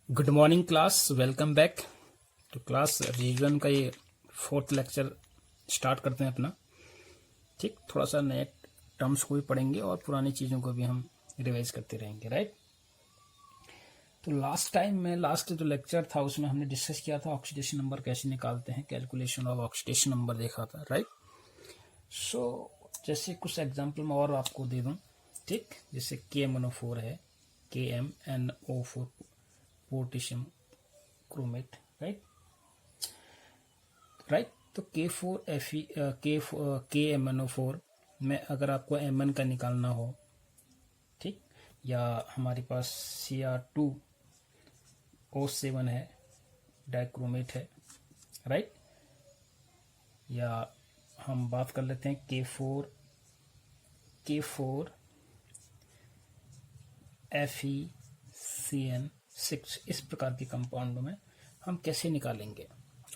Good morning class, welcome back तो class. Revision का ये 4th लेक्चर स्टार्ट करते हैं अपना। ठीक, थोड़ा सा नए टर्म्स को भी पढ़ेंगे और पुरानी चीज़ों को भी हम रिवाइज करते रहेंगे, राइट। तो लास्ट टाइम में लास्ट जो लेक्चर था उसमें हमने डिस्कस किया था ऑक्सीडेशन नंबर कैसे निकालते हैं, कैलकुलेशन ऑफ ऑक्सीडेशन नंबर देखा था, राइट। सो जैसे कुछ एग्जाम्पल में और आपको दे दूँ, ठीक। जैसे KMnO4 है, KMnO4 पोटेशियम क्रोमेट, राइट। तो KMnO4 में अगर आपको Mn का निकालना हो, ठीक, या हमारे पास Cr2O7 है, डाइक्रोमेट है, राइट। या हम बात कर लेते हैं K4FeCN6। इस प्रकार के कंपाउंड में हम कैसे निकालेंगे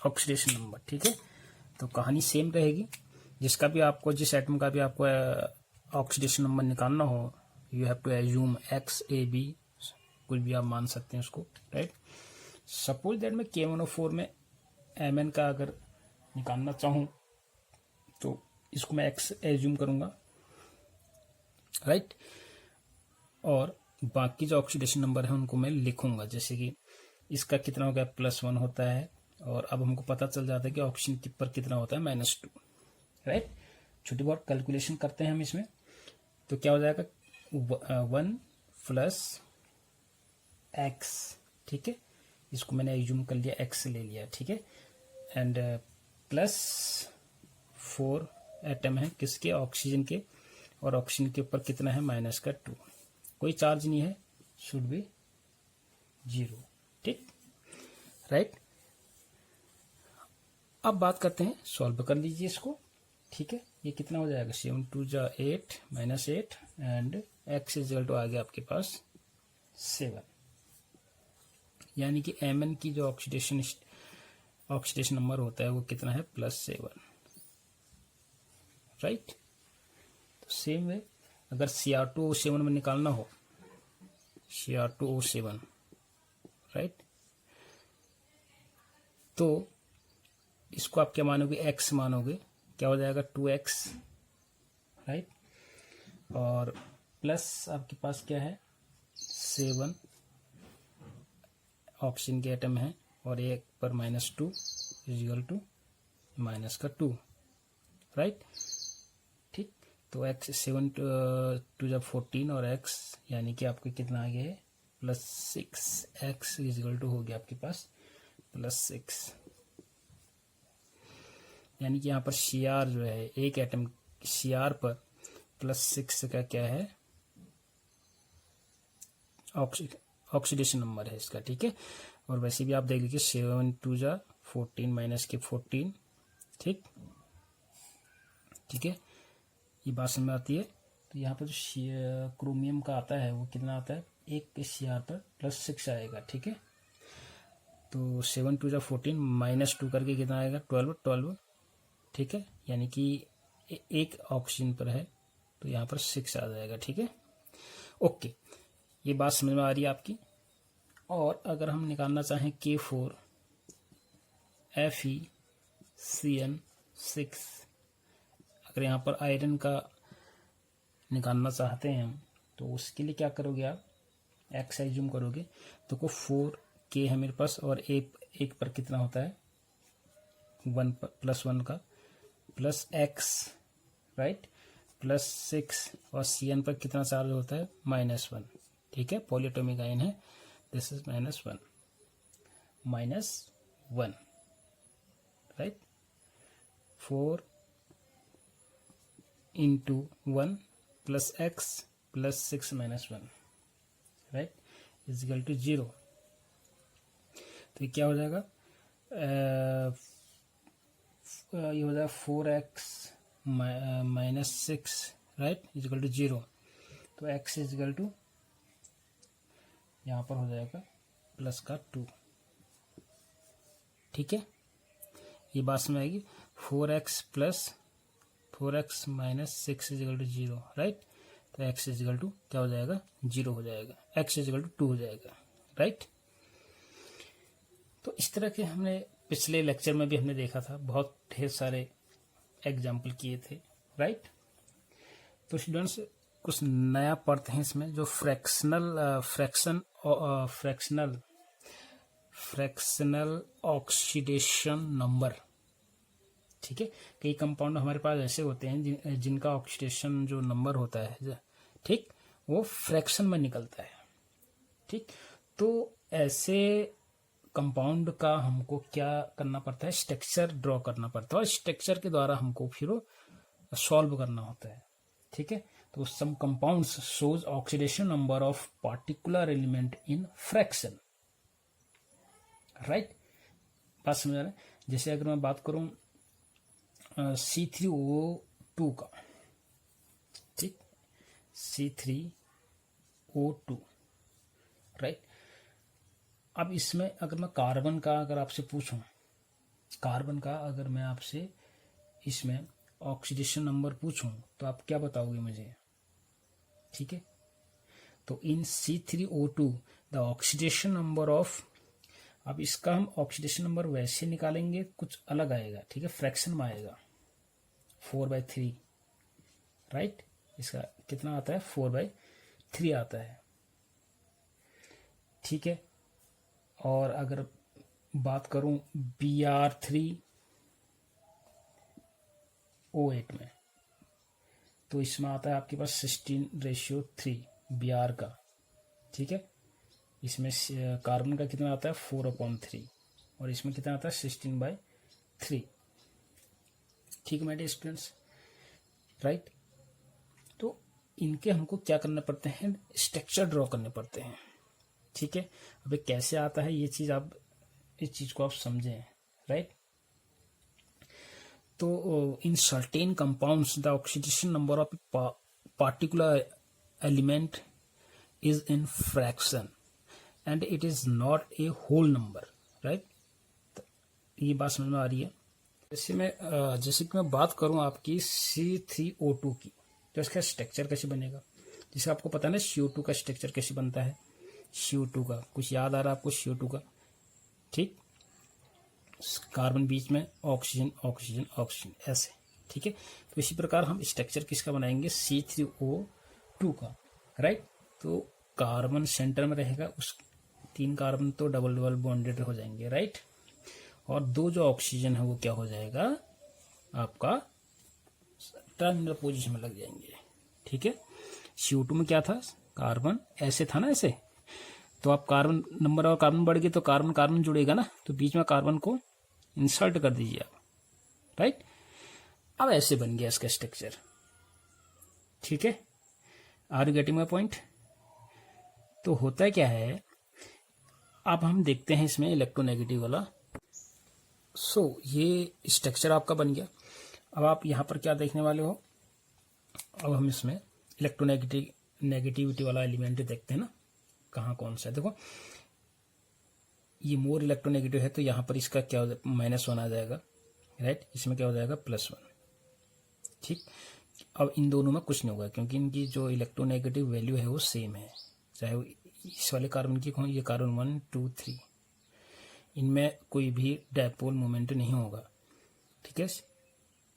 ऑक्सीडेशन नंबर, ठीक है। तो कहानी सेम रहेगी। जिसका भी आपको, जिस एटम का भी आपको ऑक्सीडेशन नंबर निकालना हो, you have to assume XAB, कुछ भी आप मान सकते हैं उसको, राइट। सपोज दैट मैं KMnO4 में Mn का अगर निकालना चाहूँ तो इसको मैं X एज्यूम करूंगा, राइट। और बाकी जो ऑक्सीडेशन नंबर है उनको मैं लिखूंगा, जैसे कि इसका कितना हो गया, +1 होता है। और अब हमको पता चल जाता है कि ऑक्सीजन पर कितना होता है, -2, राइट। छोटी बहुत कैलकुलेशन करते हैं हम इसमें। तो क्या हो जाएगा, 1 + X, ठीक है। इसको मैंने एज्यूम कर लिया, X ले लिया, ठीक है। एंड +4 एटम है किसके, ऑक्सीजन के। और ऑक्सीजन के ऊपर कितना है, -2। कोई चार्ज नहीं है, शुड बी 0, ठीक, राइट। अब बात करते हैं, सॉल्व कर लीजिए इसको, ठीक है। ये कितना हो जाएगा, 7 2 8 -8 एंड X = आ गया आपके पास 7। यानी कि Mn की जो ऑक्सीडेशन नंबर होता है वो कितना है, +7, राइट। तो सेम वे अगर Cr2O7 में निकालना हो, Cr2O7, राइट, तो इसको आप क्या मानोगे, X मानोगे। क्या हो जाएगा, 2X, राइट। और प्लस आपके पास क्या है, 7 ऑक्सीजन के एटम है और एक पर -2 = -2, राइट, ठीक। तो X 7 2 14 और X यानी कि आपको कितना आ गया है, +6। X = हो गया आपके पास +6। यानी कि यहाँ पर Cr जो है, एक एटम Cr पर +6 का क्या है, ऑक्सीडेशन नंबर है इसका, ठीक है। और वैसे भी आप देख लीजिए, 7 2 14 -14, ठीक, ठीक है। ये बात समझ में आती है। तो यहाँ पर जो क्रोमियम का आता है वो कितना आता है, एक Cr पर +6 आएगा, ठीक है। तो 7 2 14 -2 करके कितना आएगा, 12, ठीक है। यानी कि एक ऑक्सीजन पर है तो यहाँ पर 6 आ जाएगा, ठीक है। ओके, ये बात समझ में आ रही है आपकी। और अगर हम निकालना चाहें K4FeCN6, अगर यहाँ पर आयरन का निकालना चाहते हैं हम, तो उसके लिए क्या करोगे आप, X एज्यूम करोगे। तो 4K है मेरे पास और एक पर कितना होता है, 1 +1 का +X, राइट, +6 और Cn पर कितना चार्ज होता है, -1, ठीक है। पॉलीएटॉमिक आयन है, this is -1, right. 4 × 1 + X + 6 -1, right, = 0। तो ये क्या हो जाएगा, ये हो जाएगा 4X -6, राइट, = 0। तो X = यहाँ पर हो जाएगा +2, ठीक है। ये बात समझ आएगी। 4X -6 = 0, right. तो X = क्या हो जाएगा, 0 हो जाएगा, X = 2 हो जाएगा, राइट। तो इस तरह के हमने पिछले लेक्चर में भी हमने देखा था, बहुत ढेर सारे एग्जाम्पल किए थे, राइट। तो स्टूडेंट्स कुछ नया पढ़ते हैं इसमें, जो फ्रैक्शनल ऑक्सीडेशन नंबर, ठीक है। कई कंपाउंड हमारे पास ऐसे होते हैं जिनका ऑक्सीडेशन जो नंबर होता है, ठीक, वो फ्रैक्शन में निकलता है, ठीक। तो ऐसे कंपाउंड का हमको क्या करना पड़ता है, स्ट्रक्चर ड्रॉ करना पड़ता है, और स्ट्रक्चर के द्वारा हमको फिर सॉल्व करना होता है, ठीक है। तो some compounds shows oxidation number of particular element in fraction, right. बात समझ आ रहा है। जैसे अगर मैं बात करूं C3O2 का, ठीक, C3O2, राइट। अब इसमें अगर मैं कार्बन का अगर आपसे पूछूं, कार्बन का अगर मैं आपसे इसमें ऑक्सीडेशन नंबर पूछूं तो आप क्या बताओगे मुझे, ठीक है। तो इन C3O2 the oxidation number of, अब इसका हम ऑक्सीडेशन नंबर वैसे निकालेंगे, कुछ अलग आएगा, ठीक है, फ्रैक्शन में आएगा 4/3, राइट। इसका कितना आता है, 4/3 आता है, ठीक है। और अगर बात करूं Br3O8 में, तो इसमें आता है आपके पास 16:3 Br का, ठीक है। इसमें कार्बन का कितना आता है 4/3, और इसमें कितना आता है 16/3, ठीक है मेरे स्टूडेंट्स, राइट। तो इनके हमको क्या करने पड़ते हैं, स्ट्रक्चर ड्रॉ करने पड़ते हैं, ठीक है। अभी कैसे आता है ये चीज, आप इस चीज को आप समझें, राइट। तो in certain compounds the oxidation number of particular element is in fraction and it is not a whole number, right. ये बात समझ में आ रही है। जैसे कि मैं बात करूं आपकी C3O2 की, तो इसका स्ट्रक्चर कैसे बनेगा, जिसे आपको पता है ना CO2 का स्ट्रक्चर कैसे बनता है, CO2 का कुछ याद आ रहा है आपको, CO2 का, ठीक, कार्बन बीच में, ऑक्सीजन ऑक्सीजन ऑक्सीजन, ऐसे, ठीक है। तो इसी प्रकार हम स्ट्रक्चर किसका बनाएंगे, C3O2 का, राइट। तो कार्बन सेंटर में रहेगा, उस 3 कार्बन तो डबल डबल बॉन्डेड हो जाएंगे, राइट। और 2 जो ऑक्सीजन है वो क्या हो जाएगा आपका टर्मिनल पोजीशन में लग जाएंगे, ठीक है। CO2 में क्या था, कार्बन ऐसे था ना, ऐसे, तो आप कार्बन नंबर और कार्बन बढ़ गए तो कार्बन कार्बन जुड़ेगा ना, तो बीच में कार्बन को इंसर्ट कर दीजिए आप, राइट। अब ऐसे बन गया इसका स्ट्रक्चर, ठीक है। Are you getting my point. तो होता क्या है, अब हम देखते हैं इसमें इलेक्ट्रोनेगेटिव वाला। ये स्ट्रक्चर आपका बन गया। अब आप यहाँ पर क्या देखने वाले हो, अब हम इसमें नेगेटिविटी वाला एलिमेंट देखते हैं ना, कहाँ कौन सा है। देखो ये मोर इलेक्ट्रोनेगेटिव है, तो यहाँ पर इसका क्या हो जाएगा, -1 आ जाएगा, राइट। इसमें क्या हो जाएगा +1, ठीक। अब इन दोनों में कुछ नहीं होगा, क्योंकि इनकी जो इलेक्ट्रोनेगेटिव वैल्यू है वो सेम है, चाहे वो इस वाले कार्बन की कौन, ये कार्बन 1 2 3, इनमें कोई भी डायपोल मोमेंट नहीं होगा, ठीक है।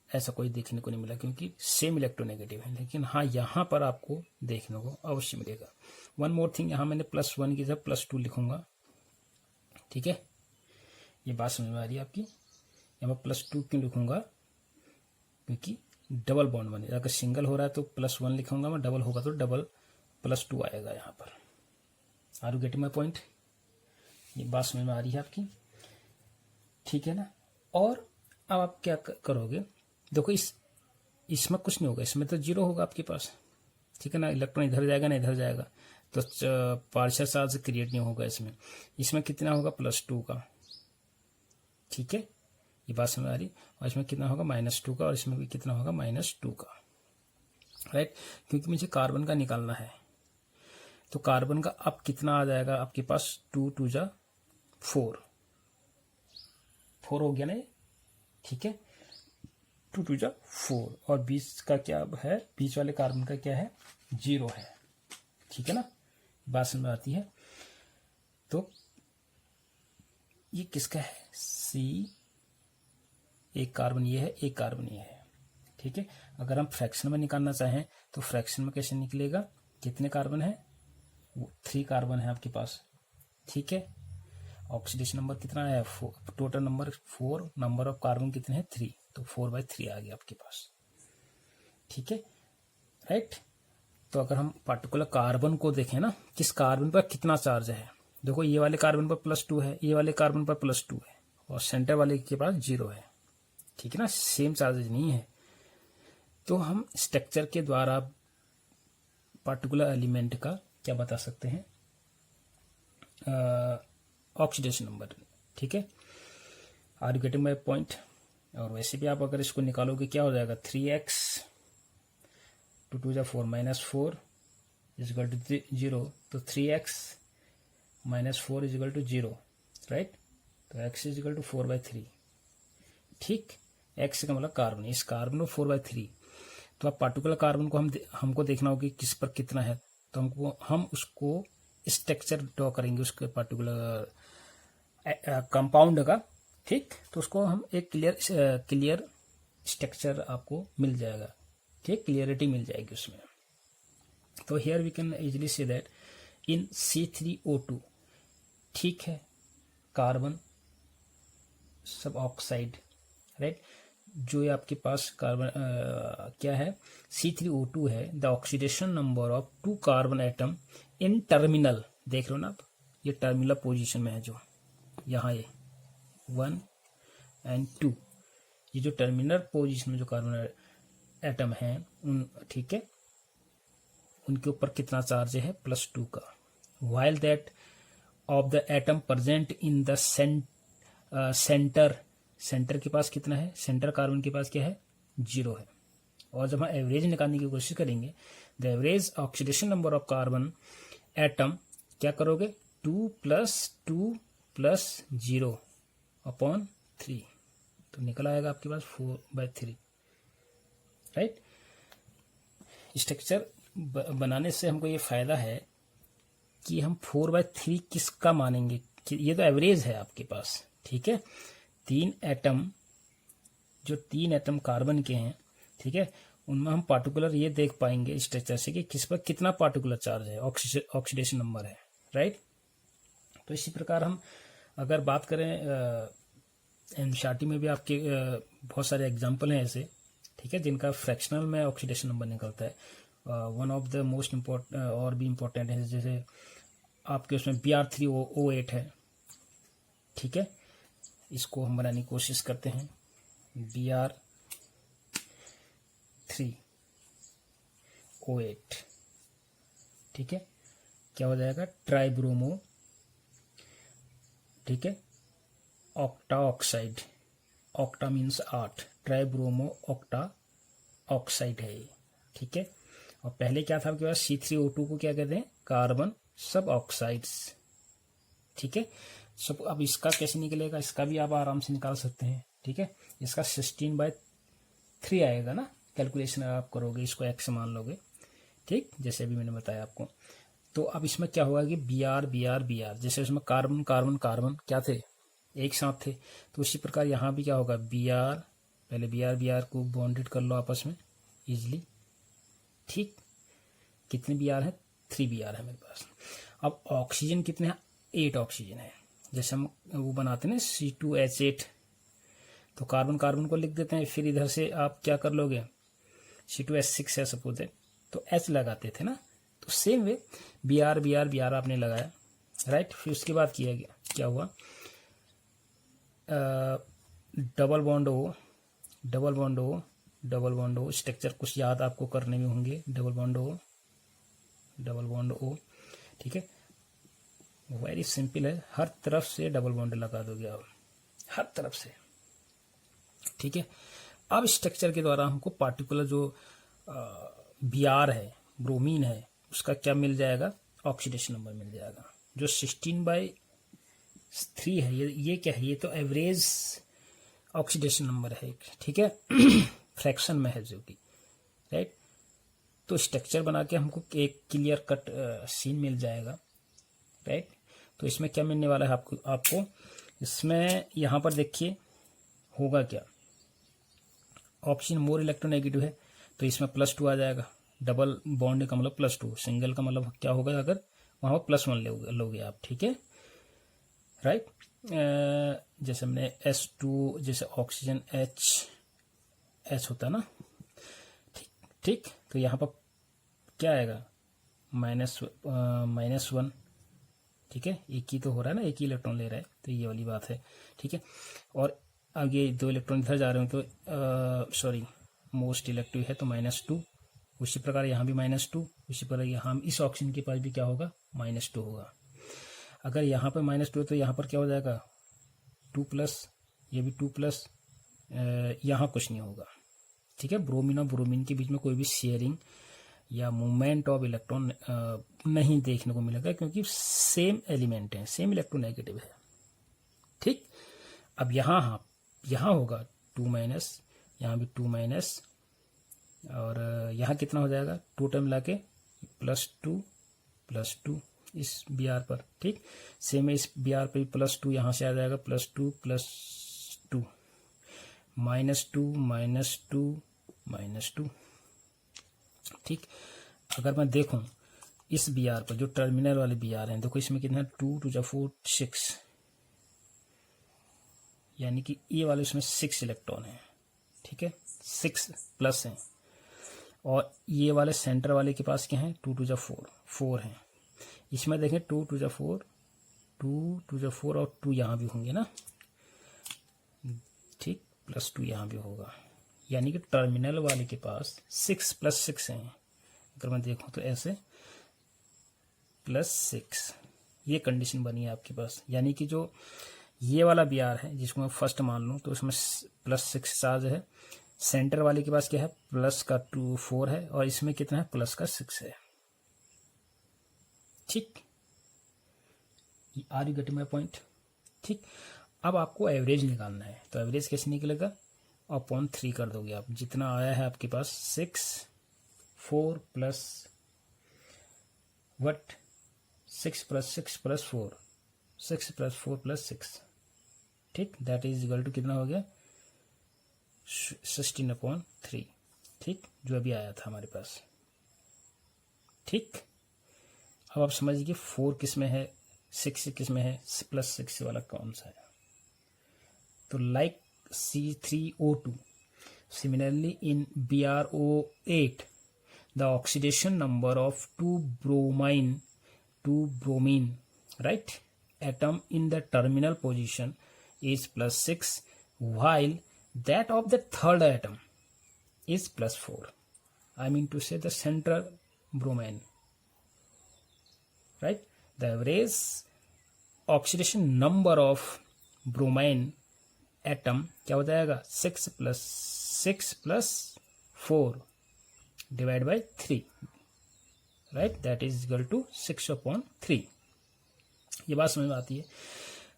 ऐसा कोई देखने को नहीं मिला, क्योंकि सेम इलेक्ट्रोनेगेटिव है। लेकिन हाँ, यहाँ पर आपको देखने को अवश्य मिलेगा। वन मोर थिंग, यहाँ मैंने +1 की जगह +2 लिखूंगा, ठीक है। ये बात समझ में आ रही है आपकी। यहाँ पर +2 क्यों लिखूंगा, क्योंकि डबल बॉन्ड बने, अगर सिंगल हो रहा है तो +1 लिखूंगा मैं, डबल होगा तो डबल +2 आएगा यहाँ पर। Are you getting my point. ये बात समझ में आ रही है आपकी, ठीक है ना। और अब आप क्या करोगे, देखो इसमें कुछ नहीं होगा, इसमें तो 0 होगा आपके पास, ठीक है ना। इलेक्ट्रॉन इधर जाएगा ना इधर जाएगा, तो पार्शियल चार्ज क्रिएट नहीं होगा इसमें। इसमें कितना होगा +2 का, ठीक है। ये बात समझ आ रही। और इसमें कितना होगा -2 का, और इसमें भी कितना होगा -2 का, राइट। क्योंकि मुझे कार्बन का निकालना है, तो कार्बन का अब कितना आ जाएगा आपके पास, 2 2 जा 4 हो गया ना, ठीक है। 2 2 जा 4, और बीच का क्या है, बीच वाले कार्बन का क्या है, 0 है, ठीक है ना। बात समझ में आती है। तो ये किसका है, C, एक कार्बन ये है, एक कार्बन ये है, ठीक है। अगर हम फ्रैक्शन में निकालना चाहें तो फ्रैक्शन में कैसे निकलेगा, कितने कार्बन है, 3 कार्बन है आपके पास, ठीक है। ऑक्सीडेशन नंबर कितना है, total number 4, number of carbon कितने हैं 3, तो 4/3 आ गया आपके पास, ठीक है, राइट। तो अगर हम पार्टिकुलर कार्बन को देखें ना, किस कार्बन पर कितना चार्ज है, देखो ये वाले कार्बन पर +2 है, ये वाले कार्बन पर +2 है, और सेंटर वाले के पास 0 है, ठीक है ना, सेम चार्जेज नहीं है। तो हम स्ट्रक्चर के द्वारा पार्टिकुलर एलिमेंट का क्या बता सकते हैं, ऑक्सीडेशन नंबर, ठीक है। Are you getting my point. और वैसे भी आप अगर इसको निकालोगे क्या हो जाएगा, 3x 2 2 जा 4 -4 इजिकल टू 0, तो 3x -4 इजिकल टू 0, राइट। तो x इजिकल टू 4/3, ठीक। x का मतलब कार्बन, इस कार्बन को 4/3। तो आप पार्टिकुलर कार्बन को हमको देखना होगा किस पर कितना है, तो हम उसको स्ट्रक्चर ड्रॉ करेंगे उसके पार्टिकुलर कंपाउंड का, ठीक। तो उसको हम एक क्लियर स्ट्रक्चर आपको मिल जाएगा, ठीक, क्लियरिटी मिल जाएगी उसमें। तो here we can easily see that in C3O2, ठीक है, कार्बन सब ऑक्साइड, राइट। जो ये आपके पास कार्बन क्या है, C3O2 है, the oxidation number of 2 carbon atom in terminal, देख रहे हो ना आप, ये टर्मिनल पोजीशन में है, जो यहाँ ये 1 और 2, ये जो टर्मिनल पोजीशन में जो कार्बन एटम है उन, ठीक है, उनके ऊपर कितना चार्ज है, +2 का। While that of the atom present in the centre, centre के पास कितना है, सेंटर कार्बन के पास क्या है, 0 है। और जब हम एवरेज निकालने की कोशिश करेंगे, the average oxidation number of carbon atom क्या करोगे, 2 + 2 + 0/3, तो निकल आएगा आपके पास 4/3, राइट। स्ट्रक्चर बनाने से हमको ये फायदा है कि हम 4/3 किसका मानेंगे, ये तो एवरेज है आपके पास, ठीक है। 3 एटम कार्बन के हैं, ठीक है, उनमें हम पार्टिकुलर ये देख पाएंगे स्ट्रक्चर से कि किस पर कितना पार्टिकुलर चार्ज है, ऑक्सीडेशन नंबर है, राइट। तो इसी प्रकार हम अगर बात करें एनसीईआरटी में भी आपके बहुत सारे एग्जाम्पल हैं ऐसे, ठीक है, जिनका फ्रैक्शनल में ऑक्सीडेशन नंबर निकलता है। One of the most important और भी इम्पोर्टेंट है, जैसे आपके उसमें Br3O8 है, ठीक है, इसको हम बनाने की कोशिश करते हैं, Br3O8, ठीक है, क्या हो जाएगा, ट्राइब्रोमो, ठीक है, octa oxide, octa means 8, tribromo octa oxide है ये, ठीक है। और पहले क्या था आपके पास, C3O2 को क्या कहते हैं, कार्बन सब ऑक्साइड्स, ठीक है। सब अब इसका कैसे निकलेगा, इसका भी आप आराम से निकाल सकते हैं, ठीक है। इसका 16/3 आएगा ना, कैलकुलेशन आप करोगे, इसको x मान लोगे, ठीक, जैसे अभी मैंने बताया आपको। तो अब इसमें क्या होगा कि Br, जैसे उसमें कार्बन कार्बन कार्बन क्या थे, एक साथ थे, तो उसी प्रकार यहाँ भी क्या होगा, Br, पहले Br को बॉन्डेड कर लो आपस में इजिली, ठीक। कितने Br है, 3 Br है मेरे पास। अब ऑक्सीजन कितने हैं, 8 ऑक्सीजन है। जैसे हम वो बनाते हैं ना C2H8, तो कार्बन कार्बन को लिख देते हैं, फिर इधर से आप क्या कर लोगे, C2H6 है सपोज है, तो H लगाते थे ना, तो सेम वे Br आपने लगाया, राइट। फिर उसके बाद किया गया, क्या हुआ, डबल बॉन्ड O, स्ट्रक्चर कुछ याद आपको करने में होंगे, डबल बॉन्ड O, ठीक है, वेरी सिंपल है, हर तरफ से डबल बॉन्ड लगा दोगे आप, हर तरफ से, ठीक है। अब स्ट्रक्चर के द्वारा हमको पार्टिकुलर जो Br है, ब्रोमीन है, उसका क्या मिल जाएगा, ऑक्सीडेशन नंबर मिल जाएगा, जो 16/3 है। ये क्या है, ये तो एवरेज ऑक्सीडेशन नंबर है, ठीक है, फ्रैक्शन में है जो कि, राइट। तो स्ट्रक्चर बना के हमको एक क्लियर कट सीन मिल जाएगा, राइट। तो इसमें क्या मिलने वाला है आपको इसमें यहाँ पर देखिए होगा क्या, ऑक्सीजन मोर इलेक्ट्रोनेगेटिव है तो इसमें +2 आ जाएगा। डबल बॉन्ड का मतलब +2, सिंगल का मतलब क्या होगा, अगर वहाँ पर +1 लोगे आप, ठीक है, राइट। जैसे हमने S2, जैसे ऑक्सीजन H होता है ना, ठीक। तो यहाँ पर क्या आएगा, -1, ठीक है, एक ही तो हो रहा है ना, एक ही इलेक्ट्रॉन ले रहा है, तो ये वाली बात है, ठीक है। और अब ये 2 इलेक्ट्रॉन इधर जा रहे हो तो सॉरी मोस्ट इलेक्टिव है तो -2, उसी प्रकार यहाँ भी -2, उसी प्रकार यहाँ इस ऑक्सीजन के पास भी क्या होगा, -2 होगा। अगर यहाँ पर -2 तो यहाँ पर क्या हो जाएगा, 2+, ये भी 2+, यहाँ कुछ नहीं होगा, ठीक है। ब्रोमीन और ब्रोमीन के बीच में कोई भी शेयरिंग या मूवमेंट ऑफ इलेक्ट्रॉन नहीं देखने को मिलेगा, क्योंकि सेम एलिमेंट है, सेम इलेक्ट्रोनेगेटिव है, ठीक। अब यहाँ होगा 2-, यहाँ भी 2-, और यहाँ कितना हो जाएगा, टोटल मिला के +2 इस Br पर, ठीक। सेम है, इस Br पर भी +2 यहाँ से आ जाएगा, +2 +2 -2 ठीक। अगर मैं देखूं इस Br पर, जो टर्मिनल वाले Br हैं, देखो इसमें कितना 2 × 4 6, यानी कि ये वाले उसमें 6 इलेक्ट्रॉन है, ठीक है, 6+ हैं। और ये वाले सेंटर वाले के पास क्या है, 2 × 4 हैं। इसमें देखें 2 × 4 और 2 यहाँ भी होंगे ना, ठीक, +2 यहाँ भी होगा, यानी कि टर्मिनल वाले के पास 6 + 6 हैं। अगर मैं देखूं तो ऐसे +6, ये कंडीशन बनी है आपके पास, यानी कि जो ये वाला Br है जिसको मैं फर्स्ट मान लूँ तो उसमें +6 चार्ज है, सेंटर वाले के पास क्या है, +4 है, और इसमें कितना है, +6 है, ठीक। Are you getting my point, ठीक। अब आपको एवरेज निकालना है, तो एवरेज कैसे निकलेगा, अपॉन 3 कर दोगे आप, जितना आया है आपके पास 6 4 + 6 + 6 + 4 6 + 4 + 6, ठीक, दैट इज इक्वल टू कितना हो गया, 16/3, ठीक, जो अभी आया था हमारे पास, ठीक। अब आप समझिए 4 किस में है, 6 किस में है, +6 वाला कौन सा है। तो like C3O2, similarly in BrO8 the oxidation number of 2-bromine right atom in the terminal position is +6, while that of the third atom is +4. I mean to say the central bromine, right. The average oxidation number of bromine atom क्या हो जाएगा, 6 + 6 + 4 divide by 3, right, that is equal to 6/3। ये बात समझ में आती है।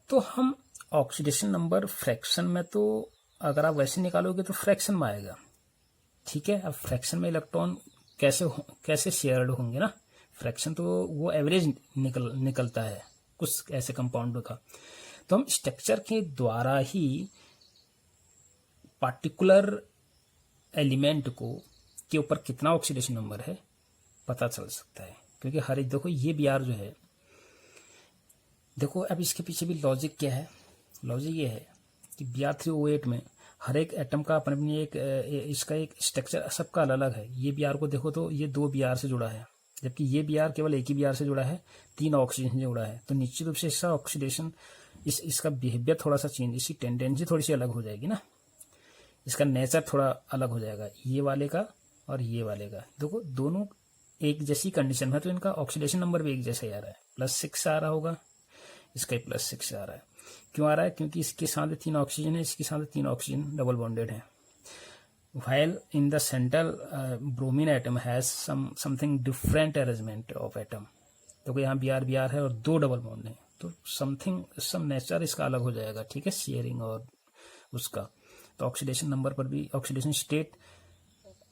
तो हम ऑक्सीडेशन नंबर फ्रैक्शन में, तो अगर आप वैसे निकालोगे तो फ्रैक्शन में आएगा, ठीक है। अब फ्रैक्शन में इलेक्ट्रॉन कैसे शेयर्ड होंगे ना, फ्रैक्शन तो वो एवरेज निकलता है कुछ ऐसे कंपाउंड का। तो हम स्ट्रक्चर के द्वारा ही पार्टिकुलर एलिमेंट के ऊपर कितना ऑक्सीडेशन नंबर है पता चल सकता है, क्योंकि हर एक, देखो ये Br जो है, देखो अब इसके पीछे भी लॉजिक क्या है, लॉजिक ये है कि Br3O8 में हर एक एटम का अपने एक इसका एक स्ट्रक्चर सबका अलग अलग है। ये Br को देखो तो ये 2 Br से जुड़ा है, जबकि ये Br केवल एक ही Br से जुड़ा है, 3 ऑक्सीजन से जुड़ा है। तो निश्चित रूप से इसका ऑक्सीडेशन, इसका बिहेवियर थोड़ा सा चेंज, इसकी टेंडेंसी थोड़ी सी अलग हो जाएगी ना, इसका नेचर थोड़ा अलग हो जाएगा, ये वाले का और ये वाले का। देखो दोनों एक जैसी कंडीशन है तो इनका ऑक्सीडेशन नंबर भी एक जैसा ही आ रहा है, +6 से आ रहा होगा, इसका +6 से आ रहा है। क्यों आ रहा है, क्योंकि इसके साथ 3 ऑक्सीजन है, इसके साथ 3 ऑक्सीजन डबल बॉन्डेड है। while in the central bromine atom has something different arrangement of atom। तो यहाँ Br है और 2 डबल बॉन्ड है, तो सम नेचर इसका अलग हो जाएगा, ठीक है, शेयरिंग और उसका। तो ऑक्सीडेशन नंबर पर भी, ऑक्सीडेशन स्टेट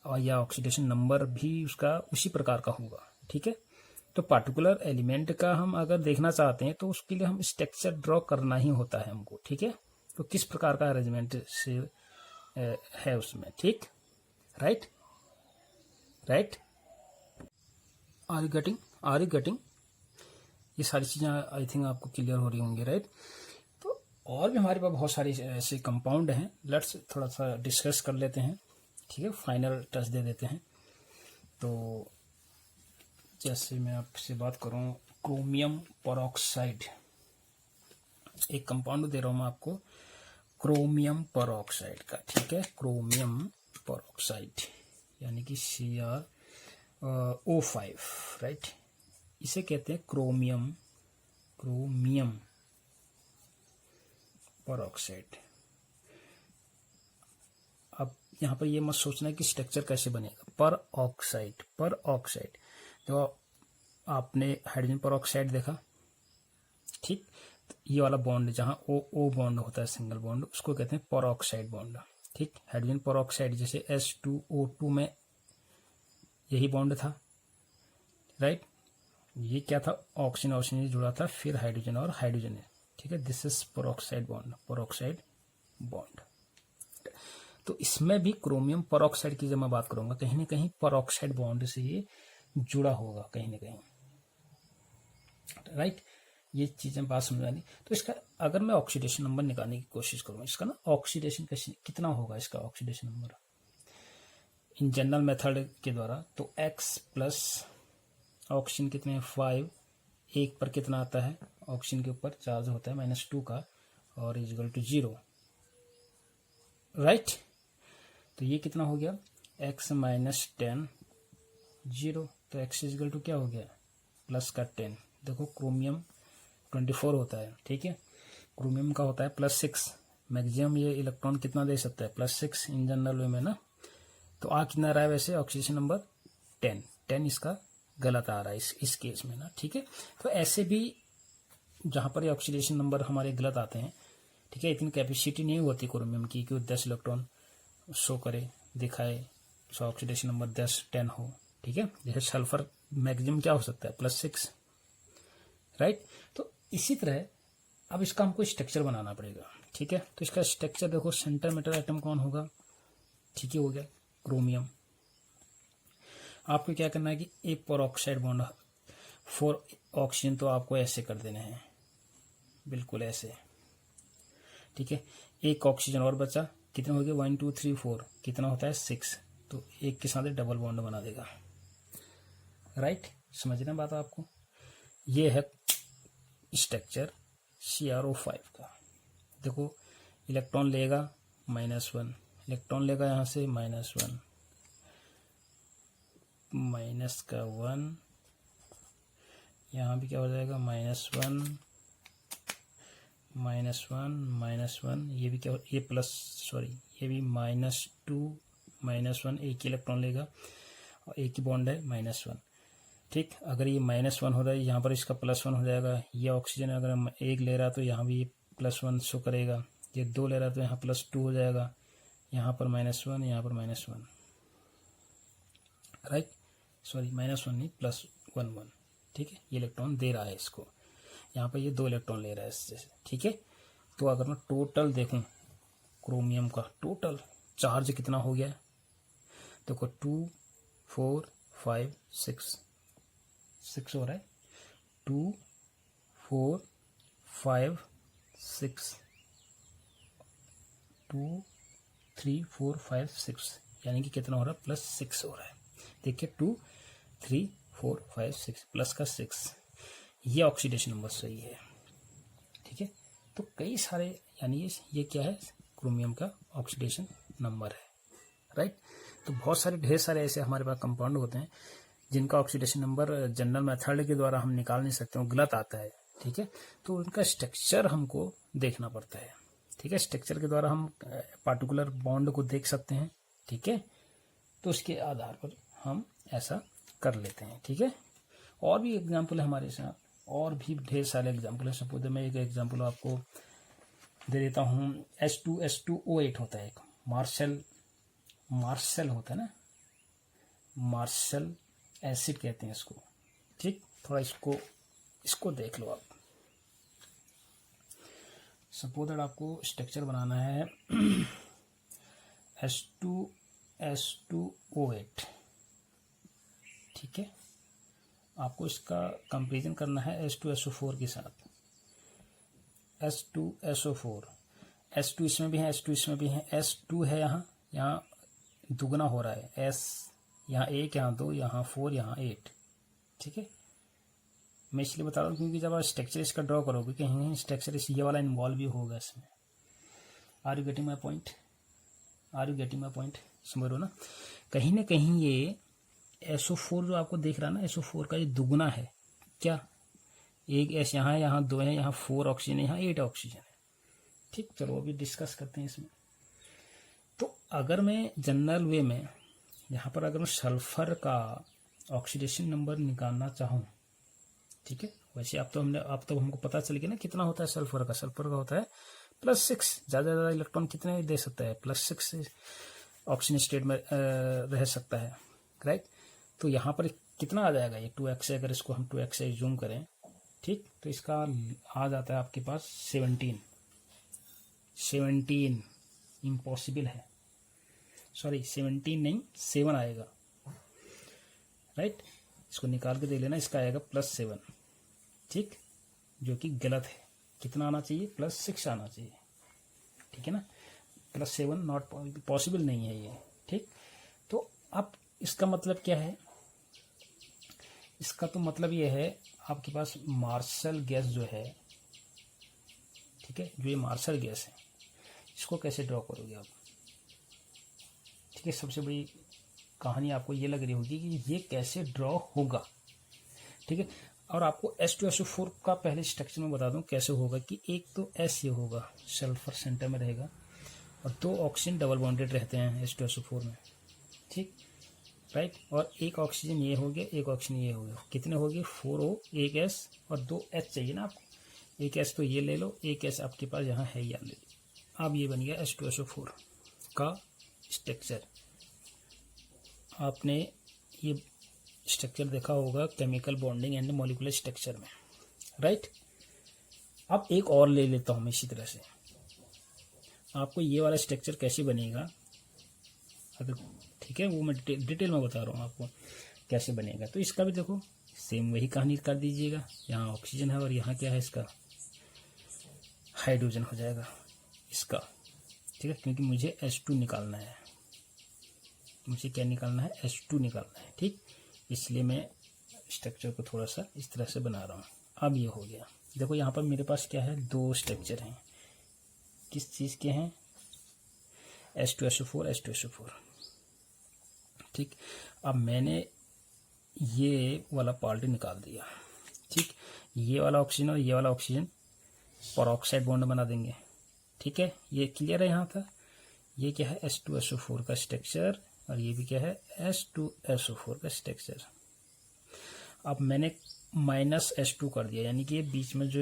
और या ऑक्सीडेशन नंबर भी उसका उसी प्रकार का होगा, ठीक है। तो पार्टिकुलर एलिमेंट का हम अगर देखना चाहते हैं तो उसके लिए हम स्ट्रक्चर ड्रॉ करना ही होता है हमको, ठीक है। तो किस प्रकार का अरेंजमेंट से है उसमें, ठीक, right right. Are you getting ये सारी चीज़ें आई थिंक आपको क्लियर हो रही होंगी, राइट। तो और भी हमारे पास बहुत सारी ऐसे कंपाउंड हैं, लेट्स थोड़ा सा डिस्कस कर लेते हैं, ठीक है, फाइनल टच दे देते हैं। तो जैसे मैं आपसे बात करूं, क्रोमियम पेरोक्साइड, एक कंपाउंड दे रहा हूं मैं आपको क्रोमियम पेरोक्साइड का, ठीक है, क्रोमियम पेरोक्साइड यानी कि CrO5, राइट। इसे कहते हैं क्रोमियम पेरोक्साइड। अब यहाँ पर ये मत सोचना है कि स्ट्रक्चर कैसे बनेगा, पर ऑक्साइड तो आपने हाइड्रोजन पेरोक्साइड देखा, ठीक, तो ये वाला बॉन्ड जहाँ ओ बॉन्ड होता है, सिंगल बॉन्ड, उसको कहते हैं पेरोक्साइड बॉन्ड, ठीक। हाइड्रोजन पेरोक्साइड जैसे H2O2 में यही बॉन्ड था, राइट। ये क्या था, ऑक्सीजन से जुड़ा था, फिर हाइड्रोजन और हाइड्रोजन है, ठीक है। This is peroxide bond. तो इसमें भी क्रोमियम पेरोक्साइड की जब मैं बात करूंगा, कहीं ना कहीं पेरोक्साइड बॉन्ड से ये जुड़ा होगा कहीं ना कहीं, राइट। ये चीजें बात समझ आनी। तो इसका अगर मैं ऑक्सीडेशन नंबर निकालने की कोशिश करूँ, इसका ना ऑक्सीडेशन कैसे कितना होगा, इसका oxidation number in general method के द्वारा, तो X प्लस ऑक्सीजन कितने हैं 5, एक पर कितना आता है, ऑक्सीजन के ऊपर चार्ज होता है -2 का, और इजिकल टू 0, राइट। तो ये कितना हो गया, X -10 0, तो X इजिकल टू क्या हो गया, प्लस का 10। देखो क्रोमियम 24 होता है, ठीक है, क्रोमियम का होता है +6, मैक्सिमम ये इलेक्ट्रॉन कितना दे सकता है, +6 इन जनरल वे में ना। तो आ कितना रहा है वैसे ऑक्सीजन नंबर 10 इसका गलत आ रहा है इस केस में ना, ठीक है। तो ऐसे भी जहां पर ये ऑक्सीडेशन नंबर हमारे गलत आते हैं, ठीक है, इतनी कैपेसिटी नहीं होती क्रोमियम की कि 10 इलेक्ट्रॉन शो करे, दिखाए, सो ऑक्सीडेशन नंबर 10 हो, ठीक है। जैसे सल्फर मैक्सिमम क्या हो सकता है +6, राइट। तो इसी तरह अब इसका हमको स्ट्रक्चर बनाना पड़ेगा, ठीक है। तो इसका स्ट्रक्चर देखो, सेंटर मेटल एटम कौन होगा, ठीक है, हो गया क्रोमियम। आपको क्या करना है कि एक पेरोक्साइड बॉन्ड 4 ऑक्सीजन तो आपको ऐसे कर देने हैं, बिल्कुल ऐसे, ठीक है। एक ऑक्सीजन और बचा, कितने हो गए 1 2 3 4, कितना होता है 6, तो एक के साथ डबल बॉन्ड बना देगा, राइट। समझना बात आपको, ये है स्ट्रक्चर CrO5 का। देखो इलेक्ट्रॉन लेगा -1, इलेक्ट्रॉन लेगा यहाँ से -1, -1, यहाँ भी क्या हो जाएगा -1, -1, ये भी क्या, ये प्लस, सॉरी ये भी -2, -1, एक ही इलेक्ट्रॉन लेगा और एक ही बॉन्ड है -1, ठीक। अगर ये -1 हो रहा है, यहाँ पर इसका +1 हो जाएगा। ये ऑक्सीजन अगर एक ले रहा है तो यहाँ भी +1 शो करेगा, ये 2 ले रहा है तो यहाँ +2 हो जाएगा, यहाँ पर -1, यहाँ पर -1, राइट, सॉरी -1 नहीं, +1, ठीक है। ये इलेक्ट्रॉन दे रहा है इसको, यहाँ पर ये 2 इलेक्ट्रॉन ले रहा है इससे, ठीक है। तो अगर मैं टोटल देखूं क्रोमियम का टोटल चार्ज कितना हो गया, देखो 2 4 5 6 हो रहा है, 2 4 5 6, 2 3 4 5 6, यानी कि कितना हो रहा है +6 हो रहा है। देखिए 2 3 4 5 6 प्लस का 6, ये ऑक्सीडेशन नंबर सही है, ठीक है। तो कई सारे, यानी ये क्या है, क्रोमियम का ऑक्सीडेशन नंबर है, राइट। तो बहुत सारे ढेर सारे ऐसे हमारे पास कंपाउंड होते हैं जिनका ऑक्सीडेशन नंबर जनरल मेथड के द्वारा हम निकाल नहीं सकते, वो गलत आता है, ठीक है। तो उनका स्ट्रक्चर हमको देखना पड़ता है, ठीक है। स्ट्रक्चर के द्वारा हम पार्टिकुलर बॉन्ड को देख सकते हैं, ठीक है। तो उसके आधार पर हम ऐसा कर लेते हैं, ठीक है। और भी एग्जाम्पल है हमारे साथ, और भी ढेर सारे एग्जाम्पल है। सपोज मैं एक एग्जाम्पल आपको दे देता हूँ, H2SO8 होता है, एक मार्शल होता है ना, मार्शल एसिड कहते हैं इसको, ठीक। थोड़ा इसको देख लो आप। सपोज दैट आपको स्ट्रक्चर बनाना है H2SO8, ठीक है। आपको इसका कंपेरिजन करना है H2SO4 के साथ। H2SO4, H2 इसमें भी है, H2 इसमें भी है, S2 है यहाँ दुगना हो रहा है, S यहाँ 1, यहाँ 2, यहाँ 4, यहाँ 8, ठीक है। मैं इसलिए बता रहा हूँ क्योंकि जब आप स्ट्रक्चर इसका ड्रॉ करोगे कहीं स्ट्रक्चर ये वाला इन्वॉल्व भी होगा इसमें। Are you getting my point? समझ रहे हो ना? कहीं ना कहीं ये SO4 जो आपको देख रहा है ना, SO4 का ये दुगना है क्या। एक S यहाँ है, यहाँ 2 है, यहाँ 4 ऑक्सीजन है, यहाँ 8 ऑक्सीजन है, ठीक। चलो अभी डिस्कस करते हैं इसमें। तो अगर मैं जनरल वे में यहाँ पर अगर मैं सल्फर का ऑक्सीडेशन नंबर निकालना चाहूँ, ठीक है। वैसे अब तो हमको पता चल गया ना कितना होता है सल्फर का होता है +6। ज़्यादा इलेक्ट्रॉन कितने दे सकता है? +6 ऑक्सीजन स्टेट में रह सकता है, राइट। तो यहाँ पर कितना आ जाएगा ये 2x, अगर इसको हम 2x से जूम करें, ठीक, तो इसका आ जाता है आपके पास 17 इम्पॉसिबल है, सॉरी 17 नहीं 7 आएगा, राइट। इसको निकाल के देख लेना, इसका आएगा +7, ठीक, जो कि गलत है। कितना आना चाहिए? +6 आना चाहिए, ठीक है ना। +7 नॉट पॉसिबल नहीं है ये, ठीक। तो अब इसका मतलब क्या है? इसका तो मतलब ये है आपके पास मार्शल गैस जो है, ठीक है, जो ये मार्शल गैस है, इसको कैसे ड्रॉ करोगे आप, ठीक है। सबसे बड़ी कहानी आपको ये लग रही होगी कि ये कैसे ड्रॉ होगा, ठीक है। और आपको H2SO4 का पहले स्ट्रक्चर में बता दूं कैसे होगा कि एक तो S ये होगा, सल्फर सेंटर में रहेगा, और 2 ऑक्सीजन डबल बॉन्डेड रहते हैं H2SO4 में, ठीक, राइट। और एक ऑक्सीजन ये हो गया, एक ऑक्सीजन ये हो गया, कितने हो गए? 4O, एक S और 2 H चाहिए ना आपको। एक S तो ये ले लो, एक S आपके पास यहाँ है, यहाँ ले लो। अब ये बन गया H2SO4 का स्ट्रक्चर। आपने ये स्ट्रक्चर देखा होगा chemical bonding and molecular structure में, राइट। अब एक और ले लेता हूँ मैं इसी तरह से। आपको ये वाला स्ट्रक्चर कैसे बनेगा अगर, ठीक है, वो मैं डिटेल में बता रहा हूँ आपको कैसे बनेगा। तो इसका भी देखो सेम वही कहानी कर दीजिएगा। यहाँ ऑक्सीजन है और यहाँ क्या है, इसका हाइड्रोजन हो जाएगा इसका, ठीक है, क्योंकि मुझे H2 निकालना है। मुझे क्या निकालना है? H2 निकालना है, ठीक। इसलिए मैं स्ट्रक्चर को थोड़ा सा इस तरह से बना रहा हूँ। अब ये हो गया। देखो यहाँ पर मेरे पास क्या है, 2 स्ट्रक्चर हैं। किस चीज़ के हैं? H2SO4, ठीक। अब मैंने ये वाला पार्ट निकाल दिया, ठीक। ये वाला ऑक्सीजन और ये वाला ऑक्सीजन परऑक्साइड बॉन्ड बना देंगे, ठीक है। ये क्लियर है यहाँ तक? ये क्या है? H2SO4 का स्ट्रक्चर, और ये भी क्या है? H2SO4 का स्ट्रक्चर। अब मैंने -H2 कर दिया, यानी कि ये बीच में जो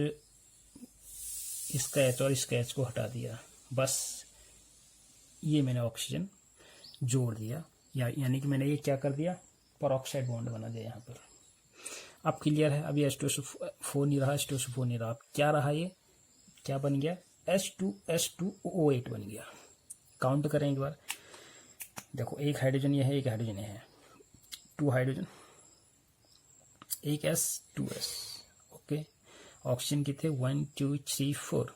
इसका H और इसका H को हटा दिया, बस ये मैंने ऑक्सीजन जोड़ दिया, यानी कि मैंने ये क्या कर दिया? परऑक्साइड बॉन्ड बना दिया यहाँ पर। अब क्लियर है? अभी H2SO4 नहीं रहा, H2SO4 नहीं रहा, क्या रहा? ये क्या बन गया? H2O8 बन गया। काउंट करें एक बार, देखो एक हाइड्रोजन ये है, एक हाइड्रोजन ये है, 2 हाइड्रोजन, एक S, 2S, ओके। ऑक्सीजन कितने? 1 2 3 4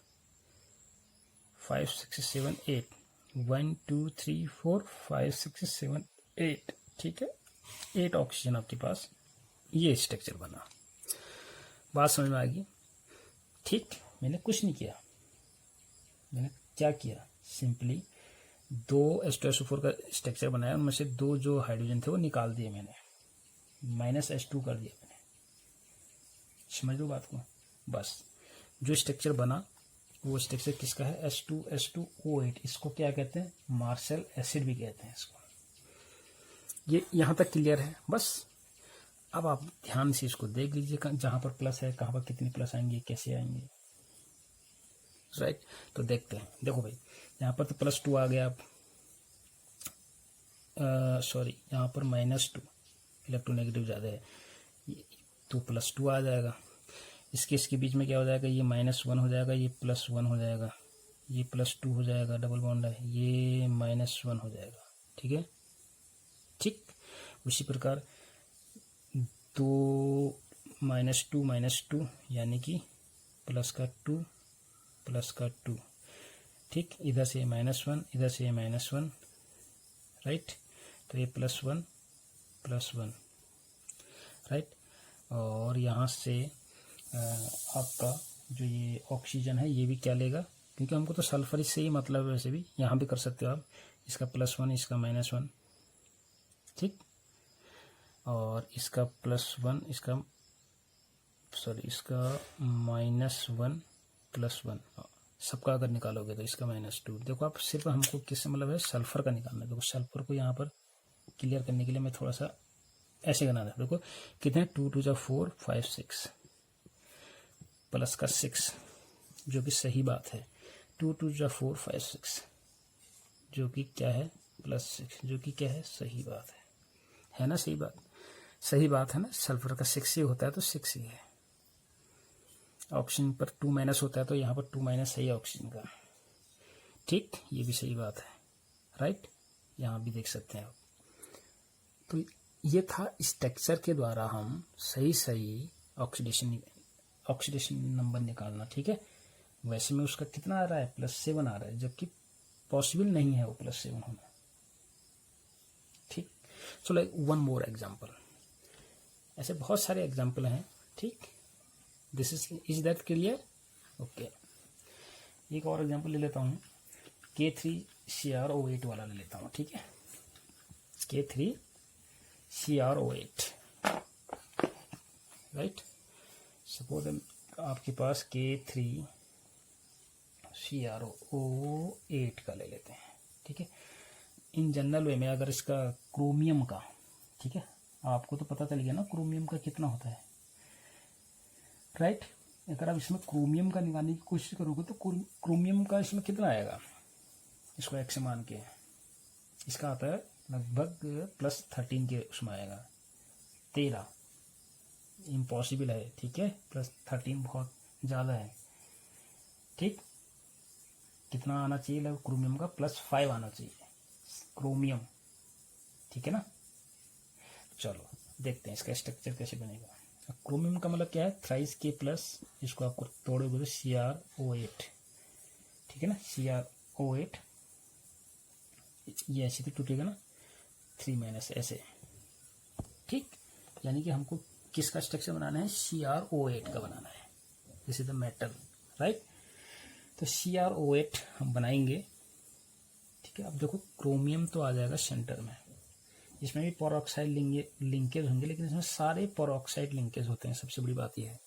5 6 7 8, 1 2 3 4 5 6 7 8, ठीक है। 8 ऑक्सीजन आपके पास, ये स्ट्रक्चर बना। बात समझ में आ गई? ठीक, मैंने कुछ नहीं किया। मैंने क्या किया? सिंपली 2 H2SO4 का स्ट्रक्चर बनाया, उनमें से 2 जो हाइड्रोजन थे वो निकाल दिए मैंने, -H2 कर दिया मैंने। समझ लो बात को? बस जो स्ट्रक्चर बना वो स्ट्रक्चर किसका है? H2SO8। इसको क्या कहते हैं? मार्शल एसिड भी कहते हैं इसको। ये यहाँ तक क्लियर है? बस अब आप ध्यान से इसको देख लीजिए, जहाँ पर प्लस है कहाँ पर कितने प्लस आएंगे, कैसे आएंगे, राइट। तो देखते हैं। देखो भाई, यहाँ पर तो +2 आ गया, सॉरी यहाँ पर -2, इलेक्ट्रोनेगेटिव ज़्यादा है, तो +2 आ जाएगा। इसके बीच में क्या हो जाएगा, ये -1 हो जाएगा, ये +1 हो जाएगा, ये +2 हो जाएगा, डबल बॉन्ड है, ये -1 हो जाएगा। ठीक है, ठीक। उसी प्रकार 2 -2 यानी कि +2 +2। ठीक, इधर से -1, इधर से -1, राइट। तो ये +1 +1, राइट। और यहाँ से आपका जो ये ऑक्सीजन है ये भी क्या लेगा, क्योंकि हमको तो सल्फर से ही मतलब, वैसे भी यहाँ भी कर सकते हो आप, इसका +1 इसका -1, ठीक। और इसका +1 इसका -1 +1 सबका अगर निकालोगे तो इसका -2। देखो आप, सिर्फ हमको किससे मतलब है, सल्फर का निकालना है। देखो सल्फर को यहाँ पर क्लियर करने के लिए मैं थोड़ा सा ऐसे बनाना है। देखो कितने, 2 2 जा 4 5 6 प्लस का 6, जो कि सही बात है। 2 2 जा 4 5 6 जो कि क्या है, +6, जो कि क्या है, सही बात है ना, सही बात, सही बात है ना। सल्फर का 6 ही होता है तो 6 ही है। ऑक्सीजन पर 2- होता है तो यहाँ पर 2- सही है ऑक्सीजन का। ठीक, ये भी सही बात है, राइट। यहाँ भी देख सकते हैं आप। तो ये था स्ट्रक्चर के द्वारा हम सही ऑक्सीडेशन नंबर निकालना। ठीक है, वैसे में उसका कितना आ रहा है, +7 आ रहा है, जबकि पॉसिबल नहीं है वो +7 होना। ठीक, so like one more example, ऐसे बहुत सारे एग्जाम्पल हैं। ठीक, this is that clear, okay. एक और एग्जाम्पल ले लेता हूँ, K3CrO8 वाला ले लेता हूँ। ठीक है, K3CrO8, राइट। सपोज आपके पास K3CrO8 का ले लेते हैं। ठीक है, इन जनरल वे में अगर इसका क्रोमियम का, ठीक है, आपको तो पता चल गया ना क्रोमियम का कितना होता है, राइट। अगर आप इसमें क्रोमियम का निकालने की कोशिश करोगे तो क्रोमियम का इसमें कितना आएगा, इसको x मान के, इसका आता है लगभग +13 के उसमें आएगा, 13, इम्पॉसिबल है। ठीक है, +13 बहुत ज़्यादा है। ठीक, कितना आना चाहिए लगभग क्रोमियम का, +5 आना चाहिए क्रोमियम। ठीक है ना, चलो देखते हैं इसका स्ट्रक्चर कैसे बनेगा। क्रोमियम का मतलब क्या है, थ्राइस K+, इसको आपको तोड़ोगे तो CrO8। ठीक है ना, CrO8, ये ऐसे भी टूटेगा ना, 3- ऐसे। ठीक, यानी कि हमको किसका स्ट्रक्चर बनाना है, CrO8 का बनाना है, this is the metal, right. तो CrO8 हम बनाएंगे। ठीक है, अब देखो क्रोमियम तो आ जाएगा सेंटर में, इसमें भी पेरोक्साइड लिंकेज होंगे, लेकिन इसमें सारे पेरोक्साइड लिंकेज होते हैं। सबसे बड़ी बात यह है,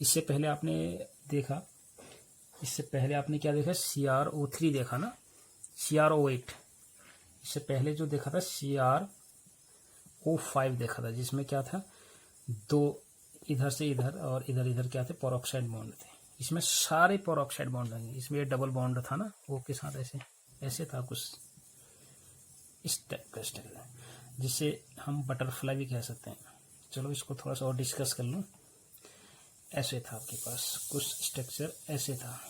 इससे पहले आपने देखा, इससे पहले आपने क्या देखा, CrO3 देखा ना, CrO8, इससे पहले जो देखा था CrO5 देखा था, जिसमें क्या था, 2 इधर से इधर और इधर इधर क्या थे, पेरोक्साइड बॉन्ड थे। इसमें सारे पेरोक्साइड बॉन्ड होंगे। इसमें डबल बॉन्ड था ना, वो के साथ ऐसे ऐसे था कुछ इस टाइप का स्ट्रक्चर, जिसे हम बटरफ्लाई भी कह सकते हैं। चलो इसको थोड़ा सा और डिस्कस कर लूँ। ऐसे था आपके पास कुछ स्ट्रक्चर, ऐसे था,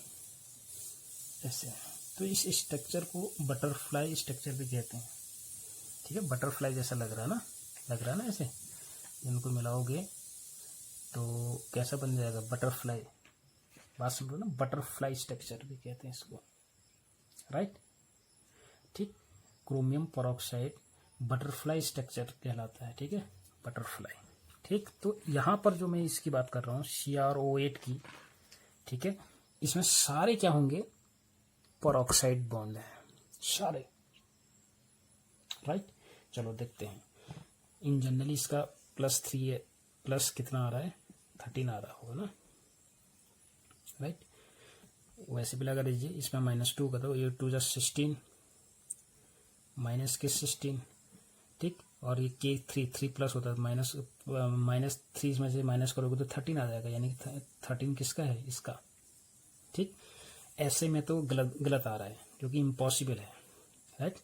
ऐसे। तो इस स्ट्रक्चर को बटरफ्लाई स्ट्रक्चर भी कहते हैं। ठीक है, बटरफ्लाई जैसा लग रहा है ना, ऐसे इनको मिलाओगे तो कैसा बन जाएगा, बटरफ्लाई। बात सुन लो ना, बटरफ्लाई स्ट्रक्चर भी कहते हैं इसको, राइट। ठीक, क्रोमियम पेरोक्साइड बटरफ्लाई स्ट्रक्चर कहलाता है। ठीक है, बटरफ्लाई। ठीक, तो यहाँ पर जो मैं इसकी बात कर रहा हूँ CrO8 की, ठीक है, इसमें सारे क्या होंगे, पेरोक्साइड बॉन्ड है सारे, राइट। चलो देखते हैं। इन जनरली इसका +3 है, प्लस कितना आ रहा है, 13 आ रहा होगा ना, राइट। वैसे भी लगा दीजिए, इसमें -2 का तो ये 2 जा 16 -16। ठीक, और ये K3 होता है, -3 में से माइनस करोगे तो 13 आ जाएगा, यानी कि 13 किसका है, इसका। ठीक, ऐसे में तो गलत आ रहा है, जो कि इम्पॉसिबल है, राइट।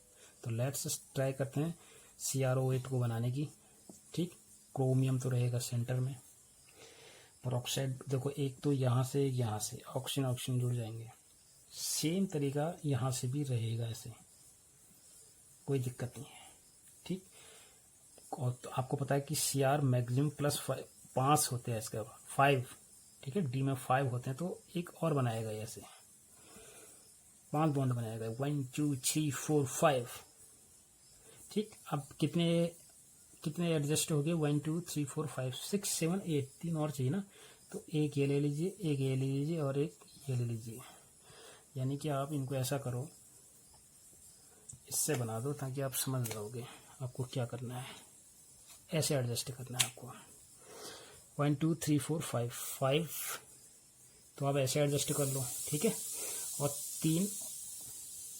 तो लेट्स ट्राई करते हैं CrO8 को बनाने की। ठीक, क्रोमियम तो रहेगा सेंटर में, पेरोक्साइड देखो, एक तो यहाँ से यहाँ से ऑक्सीजन ऑक्सीजन जुड़ जाएंगे, सेम तरीका यहाँ से भी रहेगा, ऐसे कोई दिक्कत नहीं है। ठीक, और तो आपको पता है कि Cr मैक्सिमम प्लस 5 होते हैं, इसका 5, ठीक है, डी में 5 होते हैं, तो एक और बनाएगा, ऐसे 5 बॉन्ड बनाएगा, 1 2 3 4 5। ठीक, अब कितने एडजस्ट हो गए, 1 2 3 4 5 6 7 8, 3 और चाहिए ना, तो एक ये ले लीजिए, एक ये ले लीजिए और एक ये ले लीजिए। यानी कि आप इनको ऐसा करो, इससे बना दो ताकि आप समझ जाओगे आपको क्या करना है। ऐसे एडजस्ट करना है आपको, 1 2 3 4 5, तो आप ऐसे एडजस्ट कर लो, ठीक है, और 3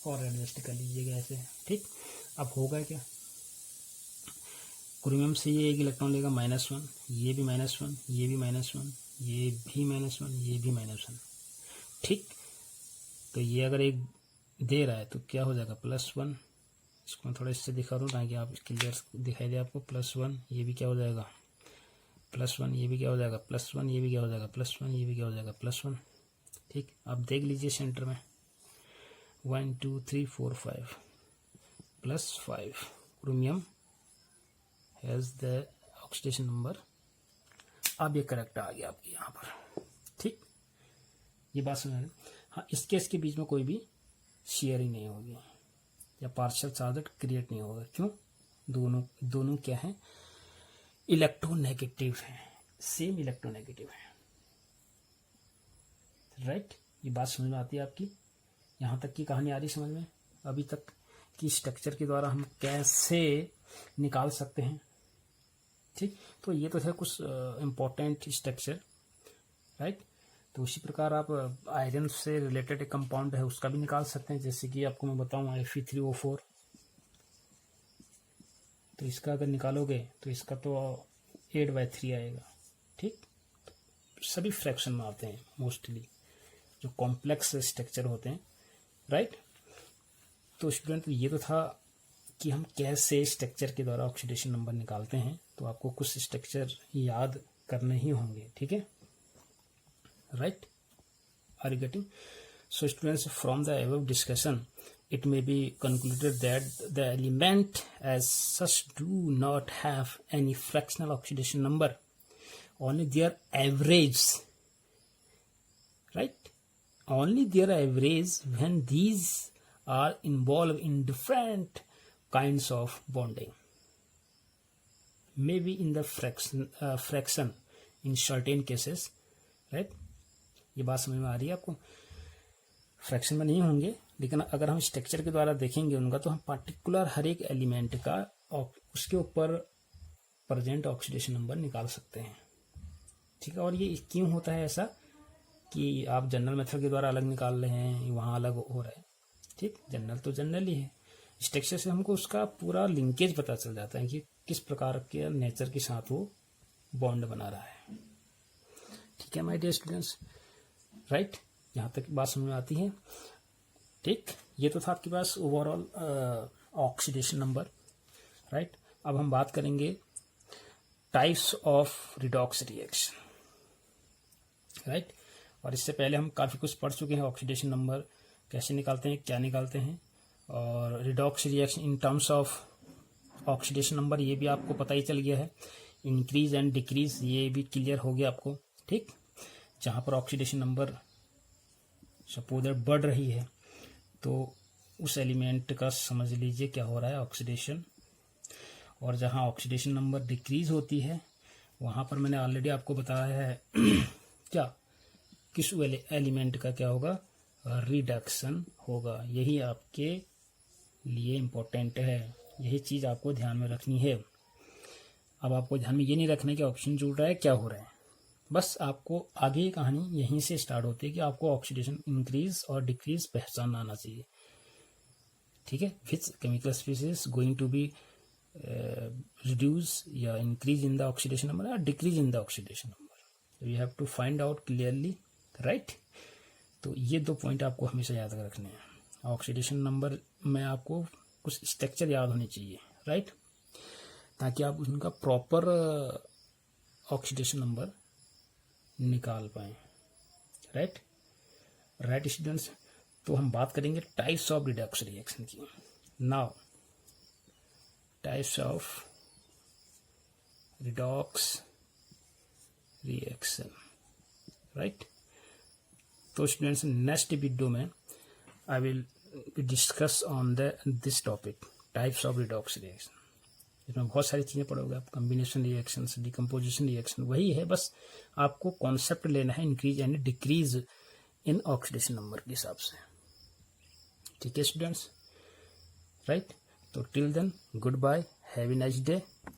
और एडजस्ट कर लीजिएगा ऐसे। ठीक, अब होगा क्या, क्रोमियम से ये एक इलेक्ट्रॉन लेगा -1, ये भी -1, ये भी -1, ये भी -1, ये भी -1। ठीक, तो ये अगर एक दे रहा है तो क्या हो जाएगा, +1। इसको मैं थोड़ा इससे दिखा दूँ ताकि आप क्लियर दिखाई दे आपको, +1, ये भी क्या हो जाएगा +1, ये भी क्या हो जाएगा +1, ये भी क्या हो जाएगा +1, ये भी क्या हो जाएगा +1। ठीक, अब देख लीजिए सेंटर में 1 2 3 4 5 +5, chromium has the oxidation number. अब ये करेक्ट आ गया आपके यहाँ पर। ठीक, ये बात समझ रहे। हाँ, इस केस के बीच में कोई भी शेयरिंग नहीं होगी या पार्शियल चार्ज क्रिएट नहीं होगा। क्यों, दोनों क्या है, इलेक्ट्रोनेगेटिव है, सेम इलेक्ट्रोनेगेटिव है। राइट, ये बात समझ में आती है आपकी, यहाँ तक की कहानी आ रही समझ में। अभी तक की स्ट्रक्चर के द्वारा हम कैसे निकाल सकते हैं। ठीक, तो ये तो है कुछ इम्पोर्टेंट स्ट्रक्चर, राइट। तो उसी प्रकार आप आयरन से रिलेटेड एक कंपाउंड है उसका भी निकाल सकते हैं, जैसे कि आपको मैं बताऊँ Fe3O4, तो इसका अगर निकालोगे तो इसका तो 8/3 आएगा। ठीक, तो सभी फ्रैक्शन में आते हैं मोस्टली जो कॉम्प्लेक्स स्ट्रक्चर होते हैं, राइट। तो स्टूडेंट, ये तो था कि हम कैसे स्ट्रक्चर के द्वारा ऑक्सीडेशन नंबर निकालते हैं। तो आपको कुछ स्ट्रक्चर याद करने ही होंगे, ठीक है, right. Are you getting? So students, from the above discussion, it may be concluded that the element as such do not have any fractional oxidation number, only their average, right? Only their average when these are involved in different kinds of bonding, maybe in the fraction in certain cases, right? ये बात समझ में आ रही है आपको? Fraction में नहीं होंगे, लेकिन अगर हम स्ट्रक्चर के द्वारा देखेंगे उनका, तो हम पार्टिकुलर हर एक एलिमेंट का और उसके ऊपर प्रेजेंट ऑक्सीडेशन नंबर निकाल सकते हैं। ठीक है, और ये क्यों होता है ऐसा कि आप जनरल मेथड के द्वारा अलग निकाल रहे हैं, वहाँ अलग हो रहा है। ठीक, जनरल तो जनरल ही है, स्ट्रक्चर से हमको उसका पूरा लिंकेज पता चल जाता है कि किस प्रकार के नेचर के साथ वो बॉन्ड बना रहा है। ठीक है माय डियर स्टूडेंट्स, राइट, यहाँ तक बात समझ में आती है। ठीक, ये तो था आपके पास ओवरऑल ऑक्सीडेशन नंबर, राइट। अब हम बात करेंगे types of redox reaction, right. और इससे पहले हम काफ़ी कुछ पढ़ चुके हैं, ऑक्सीडेशन नंबर कैसे निकालते हैं, क्या निकालते हैं, और redox reaction in terms of oxidation number ये भी आपको पता ही चल गया है। इंक्रीज एंड डिक्रीज ये भी क्लियर हो गया आपको। ठीक, जहाँ पर ऑक्सीडेशन नंबर सपोज बढ़ रही है तो उस एलिमेंट का समझ लीजिए क्या हो रहा है, ऑक्सीडेशन। और जहाँ ऑक्सीडेशन नंबर डिक्रीज होती है वहाँ पर मैंने ऑलरेडी आपको बताया है क्या, किस एलिमेंट का क्या होगा, रिडक्शन होगा। यही आपके लिए इम्पोर्टेंट है, यही चीज़ आपको ध्यान में रखनी है। अब आपको ध्यान में ये नहीं रखना है कि ऑक्सीजन जुड़ रहा है क्या हो रहा है, बस आपको आगे की कहानी यहीं से स्टार्ट होती है कि आपको ऑक्सीडेशन इंक्रीज और डिक्रीज पहचान आना चाहिए। ठीक है, which chemical species going to be reduce या increase in the oxidation number या decrease in the oxidation number, you have to find out clearly, right. तो ये 2 पॉइंट आपको हमेशा याद रखने हैं। ऑक्सीडेशन नंबर में आपको कुछ स्ट्रक्चर याद होनी चाहिए, राइट, ताकि आप उनका प्रॉपर ऑक्सीडेशन नंबर निकाल पाए। राइट राइट स्टूडेंट्स, तो हम बात करेंगे टाइप्स ऑफ रिडॉक्स रिएक्शन की। Now types of redox reaction. Right, तो स्टूडेंट्स नेक्स्ट वीडियो में I will discuss on this topic types of redox reaction. इसमें बहुत सारी चीजें पढ़ोगे आप, कॉम्बिनेशन रिएक्शन, डिकम्पोजिशन रिएक्शन, वही है, बस आपको कॉन्सेप्ट लेना है increase and decrease in oxidation number के हिसाब से। ठीक है स्टूडेंट्स, राइट, तो till then good bye, have a nice day.